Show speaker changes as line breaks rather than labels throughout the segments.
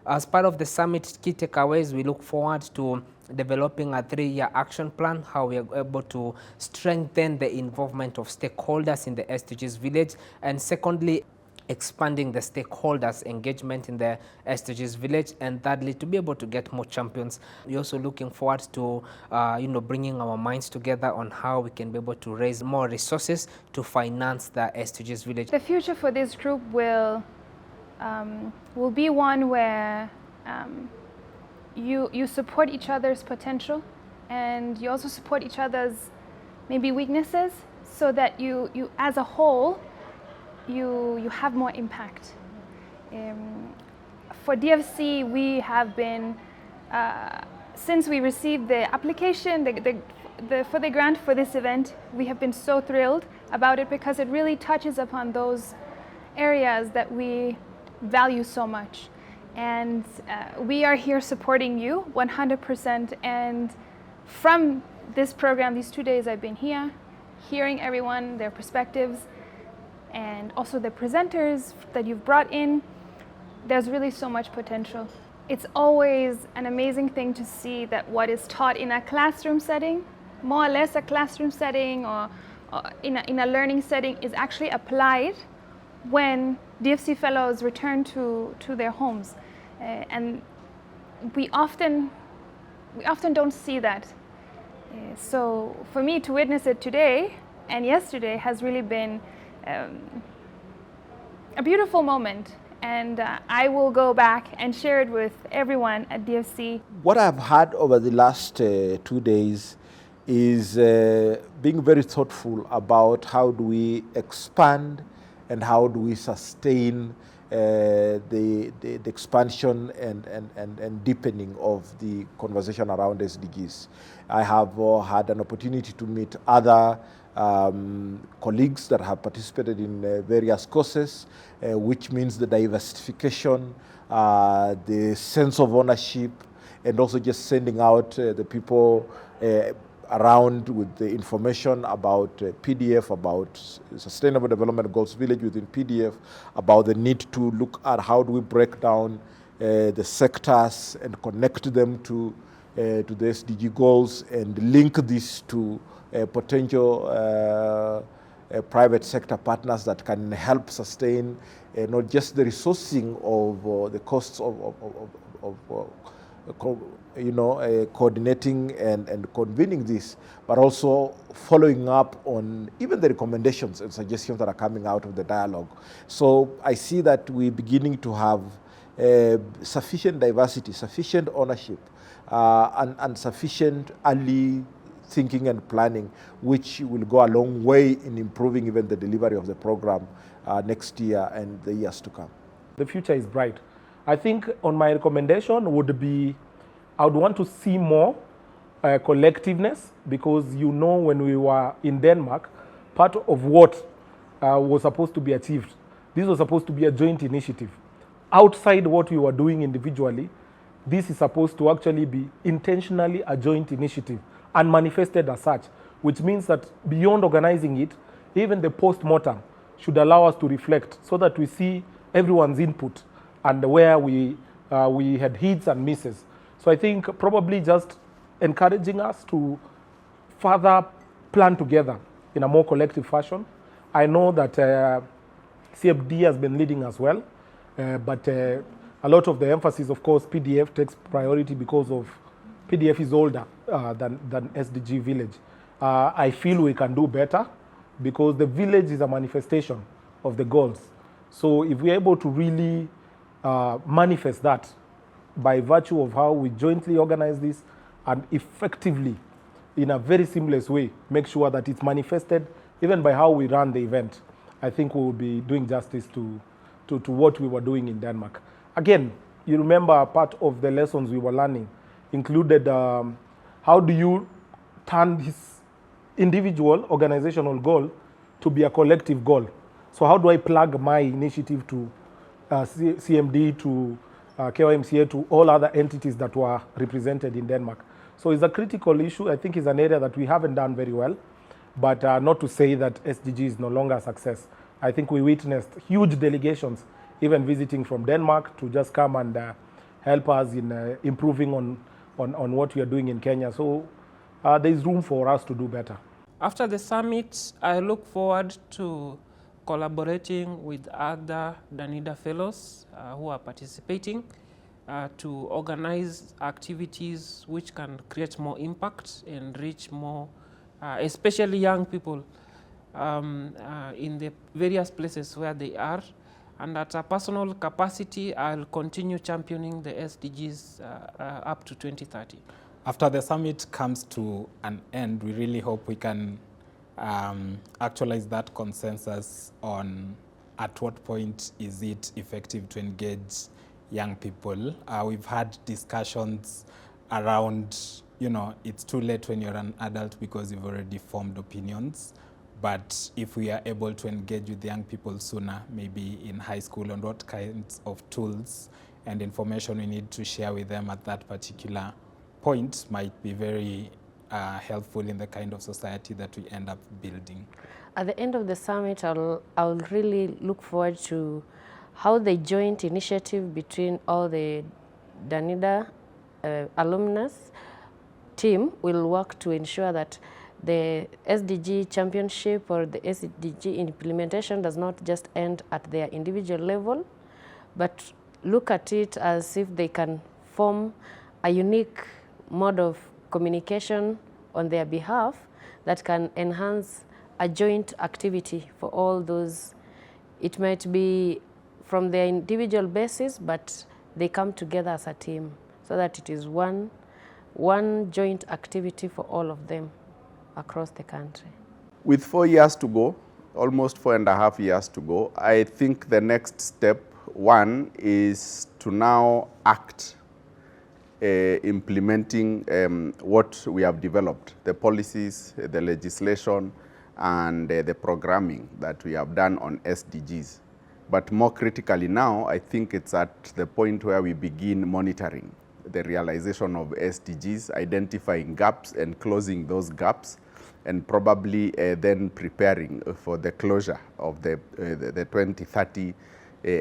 As part of the summit key takeaways, we look forward to developing a 3-year action plan, how we are able to strengthen the involvement of stakeholders in the SDGs village, and secondly, expanding the stakeholders' engagement in the SDGs village, and thirdly, to be able to get more champions. We're also looking forward to bringing our minds together on how we can be able to raise more resources to finance the SDGs village.
The future for this group will be one where you support each other's potential, and you also support each other's maybe weaknesses, so that you as a whole you have more impact. For DFC, we have been since we received the application for the grant for this event, we have been so thrilled about it, because it really touches upon those areas that we value so much. And we are here supporting you 100%. And from this program, these 2 days I've been here, hearing everyone, their perspectives, and also the presenters that you've brought in, there's really so much potential. It's always an amazing thing to see that what is taught in a classroom setting, more or less a classroom setting or in a learning setting, is actually applied when DFC fellows return to their homes. And we often don't see that. So for me to witness it today and yesterday has really been a beautiful moment, and I will go back and share it with everyone at DFC.
What I've had over the last 2 days is being very thoughtful about how do we expand and how do we sustain the expansion and deepening of the conversation around SDGs. I have had an opportunity to meet other colleagues that have participated in various courses, which means the diversification, the sense of ownership, and also just sending out the people around with the information about PDF, about Sustainable Development Goals Village within PDF, about the need to look at how do we break down the sectors and connect them to the SDG goals and link this to potential private sector partners that can help sustain not just the resourcing of the costs of coordinating and convening this, but also following up on even the recommendations and suggestions that are coming out of the dialogue. So I see that we're beginning to have sufficient diversity, sufficient ownership, and sufficient early thinking and planning, which will go a long way in improving even the delivery of the program next year and the years to come.
The future is bright. I think on my recommendation would be, I would want to see more collectiveness, because when we were in Denmark, part of what was supposed to be achieved, this was supposed to be a joint initiative. Outside what we were doing individually, this is supposed to actually be intentionally a joint initiative and manifested as such, which means that beyond organizing it, even the post-mortem should allow us to reflect, so that we see everyone's input and where we had hits and misses. So I think probably just encouraging us to further plan together in a more collective fashion. I know that CFD has been leading as well, but a lot of the emphasis, of course, PDF takes priority because of PDF is older than SDG Village. I feel we can do better, because the village is a manifestation of the goals. So if we're able to really manifest that by virtue of how we jointly organize this and effectively, in a very seamless way, make sure that it's manifested even by how we run the event, I think we will be doing justice to what we were doing in Denmark. Again, you remember part of the lessons we were learning included how do you turn this individual organizational goal to be a collective goal. So how do I plug my initiative to CMD, to KYMCA, to all other entities that were represented in Denmark? So it's a critical issue. I think it's an area that we haven't done very well, but not to say that SDG is no longer a success. I think we witnessed huge delegations even visiting from Denmark to just come and help us in improving on what we are doing in Kenya. So there is room for us to do better.
After the summit, I look forward to collaborating with other Danida fellows who are participating to organize activities which can create more impact and reach more, especially young people in the various places where they are. And at a personal capacity, I'll continue championing the SDGs up to 2030.
After the summit comes to an end, we really hope we can actualize that consensus on at what point is it effective to engage young people. We've had discussions around, it's too late when you're an adult because you've already formed opinions. But if we are able to engage with young people sooner, maybe in high school, on what kinds of tools and information we need to share with them at that particular point might be very helpful in the kind of society that we end up building.
At the end of the summit, I'll really look forward to how the joint initiative between all the Danida alumnus team will work to ensure that the SDG championship or the SDG implementation does not just end at their individual level, but look at it as if they can form a unique mode of communication on their behalf that can enhance a joint activity for all those. It might be from their individual basis, but they come together as a team so that it is one joint activity for all of them across the country.
With 4 years to go, almost 4.5 years to go, I think the next step, one, is to now act implementing what we have developed, the policies, the legislation, and the programming that we have done on SDGs. But more critically now, I think it's at the point where we begin monitoring the realization of SDGs, identifying gaps and closing those gaps, and probably then preparing for the closure of the 2030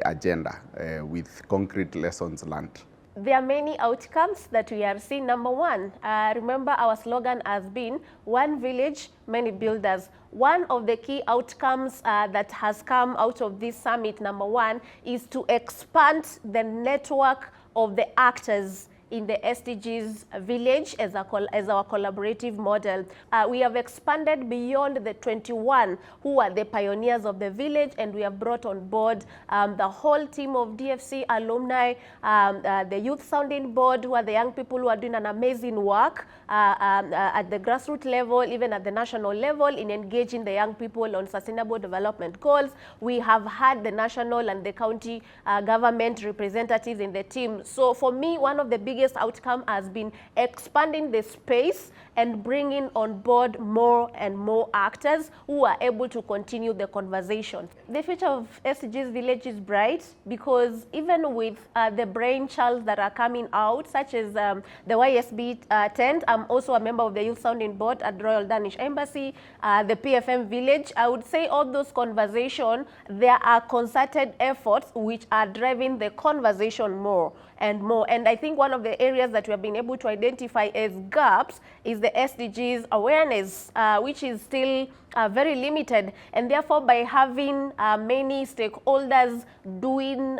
agenda with concrete lessons learned.
There are many outcomes that we are seeing. Number one, remember our slogan has been one village, many builders. One of the key outcomes that has come out of this summit, number one, is to expand the network of the actors in the SDGs village as our collaborative model. We have expanded beyond the 21 who are the pioneers of the village, and we have brought on board the whole team of DFC alumni, the youth sounding board, who are the young people who are doing an amazing work at the grassroots level, even at the national level, in engaging the young people on sustainable development goals. We have had the national and the county government representatives in the team. So for me, one of the biggest outcome has been expanding the space and bringing on board more and more actors who are able to continue the conversation. The future of SDGs Village is bright because even with the brainchilds that are coming out, such as the YSB tent, I'm also a member of the Youth Sounding Board at Royal Danish Embassy, the PFM Village. I would say all those conversations, there are concerted efforts which are driving the conversation more and more. And I think one of the areas that we have been able to identify as gaps is the SDGs awareness, which is still very limited. And therefore, by having many stakeholders doing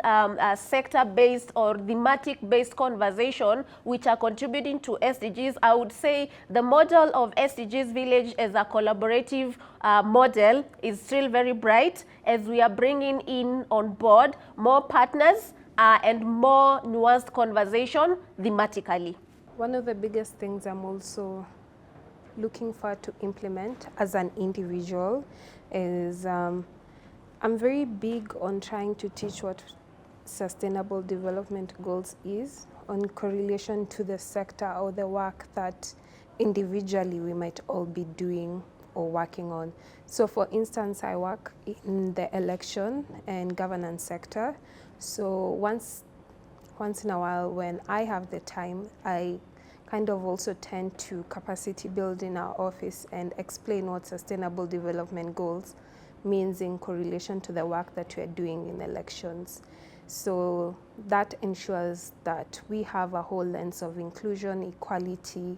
sector-based or thematic-based conversation, which are contributing to SDGs, I would say the model of SDGs Village as a collaborative model is still very bright, as we are bringing in on board more partners and more nuanced conversation thematically.
One of the biggest things I'm also looking forward to implement as an individual is I'm very big on trying to teach what sustainable development goals is on correlation to the sector or the work that individually we might all be doing or working on. So for instance, I work in the election and governance sector. So once in a while when I have the time, I kind of also tend to capacity build in our office and explain what sustainable development goals means in correlation to the work that we are doing in elections. So that ensures that we have a whole lens of inclusion, equality,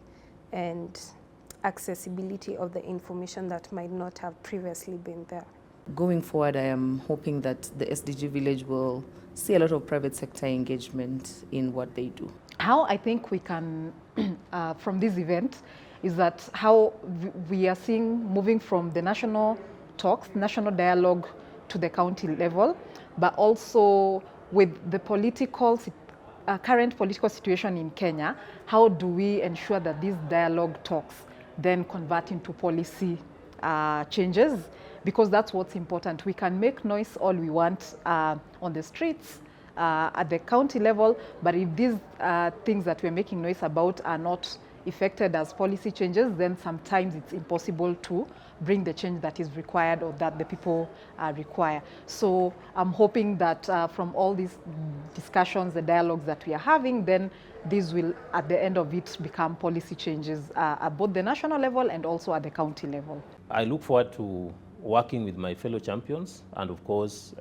and accessibility of the information that might not have previously been there.
Going forward, I am hoping that the SDG Village will see a lot of private sector engagement in what they do.
How I think we can, from this event, is that how we are seeing moving from the national talks, national dialogue to the county level, but also with the current political situation in Kenya, how do we ensure that these dialogue talks then convert into policy changes? Because that's what's important. We can make noise all we want on the streets, at the county level, but if these things that we're making noise about are not effected as policy changes, then sometimes it's impossible to bring the change that is required or that the people require. So I'm hoping that from all these discussions, the dialogues that we are having, then these will, at the end of it, become policy changes at both the national level and also at the county level.
I look forward to working with my fellow champions and of course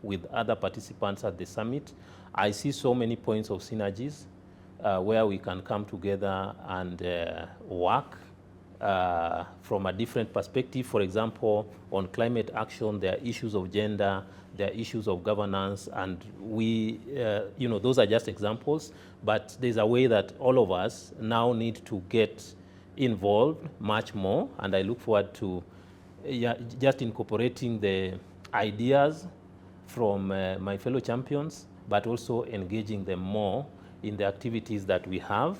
with other participants at the summit. I see so many points of synergies where we can come together and work from a different perspective. For example, on climate action, there are issues of gender, there are issues of governance, and we, those are just examples, but there's a way that all of us now need to get involved much more, and I look forward to just incorporating the ideas from my fellow champions, but also engaging them more in the activities that we have.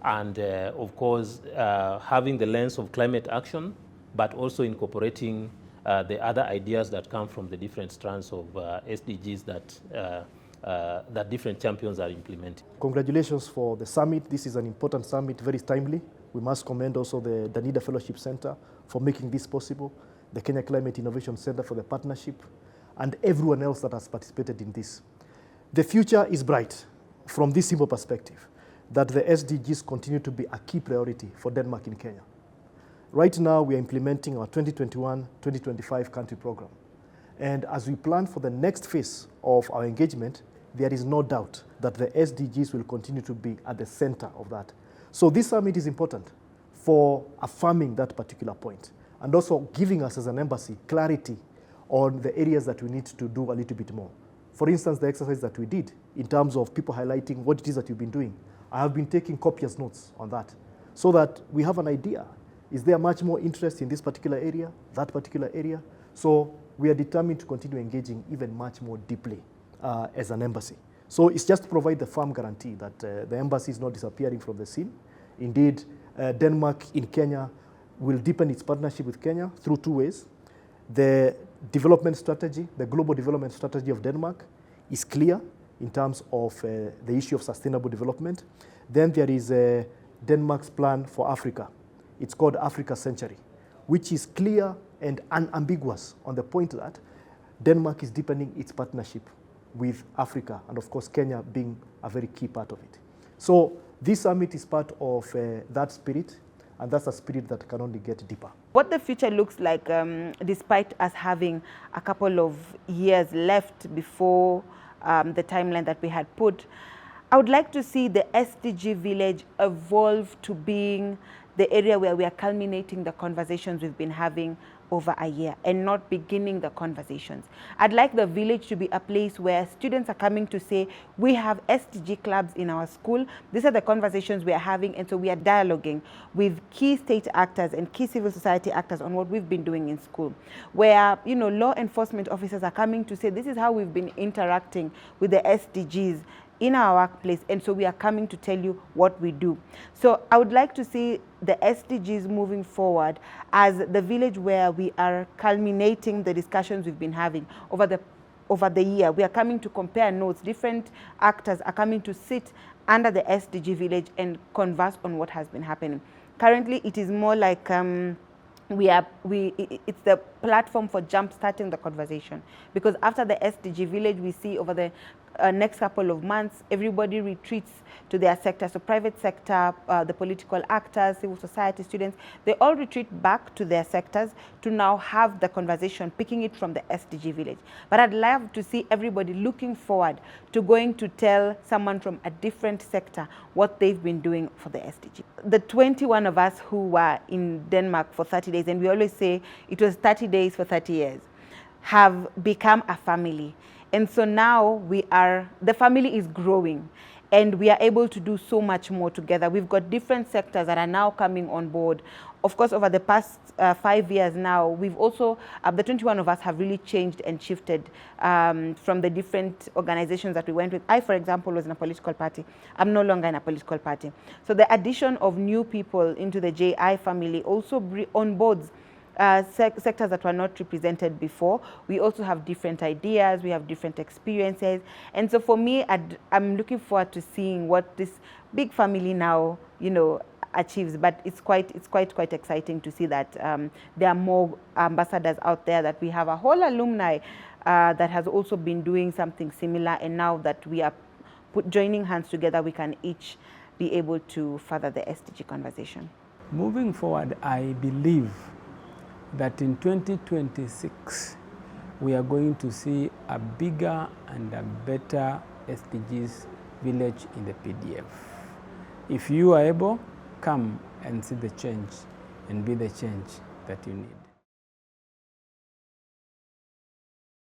And of course, having the lens of climate action, but also incorporating the other ideas that come from the different strands of SDGs that different champions are implementing.
Congratulations for the summit. This is an important summit, very timely. We must commend also the Danida Fellowship Center for making this possible, the Kenya Climate Innovation Center for the partnership, and everyone else that has participated in this. The future is bright from this simple perspective, that the SDGs continue to be a key priority for Denmark in Kenya. Right now, we are implementing our 2021-2025 country program. And as we plan for the next phase of our engagement, there is no doubt that the SDGs will continue to be at the center of that. So this summit is important for affirming that particular point and also giving us as an embassy clarity on the areas that we need to do a little bit more. For instance, the exercise that we did in terms of people highlighting what it is that you've been doing. I have been taking copious notes on that so that we have an idea. Is there much more interest in this particular area, that particular area? So we are determined to continue engaging even much more deeply as an embassy. So it's just to provide the firm guarantee that the embassy is not disappearing from the scene. Indeed, Denmark in Kenya will deepen its partnership with Kenya through two ways. The development strategy, the global development strategy of Denmark is clear in terms of the issue of sustainable development. Then there is Denmark's plan for Africa. It's called Africa Century, which is clear and unambiguous on the point that Denmark is deepening its partnership with Africa, and of course Kenya being a very key part of it. So this summit is part of that spirit, and that's a spirit that can only get deeper.
What the future looks like, despite us having a couple of years left before the timeline that we had put, I would like to see the SDG village evolve to being the area where we are culminating the conversations we've been having over a year and not beginning the conversations. I'd like the village to be a place where students are coming to say, we have SDG clubs in our school. These are the conversations we are having, and so we are dialoguing with key state actors and key civil society actors on what we've been doing in school. Where, law enforcement officers are coming to say, this is how we've been interacting with the SDGs in our workplace, and so we are coming to tell you what we do. So I would like to see the SDGs moving forward as the village where we are culminating the discussions we've been having over the year. We are coming to compare notes. Different actors are coming to sit under the SDG village and converse on what has been happening. Currently, it is more like we are it's the platform for jump-starting the conversation. Because after the SDG village, we see over the next couple of months, everybody retreats to their sector. So private sector, the political actors, civil society, students, they all retreat back to their sectors to now have the conversation, picking it from the SDG village. But I'd love to see everybody looking forward to going to tell someone from a different sector what they've been doing for the SDG. The 21 of us who were in Denmark for 30 days, and we always say it was 30 days for 30 years, have become a family. And so now the family is growing, and we are able to do so much more together. We've got different sectors that are now coming on board. Of course, over the past 5 years now, we've also, the 21 of us have really changed and shifted from the different organizations that we went with. I, for example, was in a political party. I'm no longer in a political party. So the addition of new people into the JI family also onboards sectors that were not represented before. We also have different ideas, we have different experiences. And so for me, I'm looking forward to seeing what this big family now, achieves. But it's quite exciting to see that there are more ambassadors out there, that we have a whole alumni that has also been doing something similar. And now that we are joining hands together, we can each be able to further the SDG conversation.
Moving forward, I believe that in 2026, we are going to see a bigger and a better SDGs village in the PDF. If you are able, come and see the change and be the change that you need.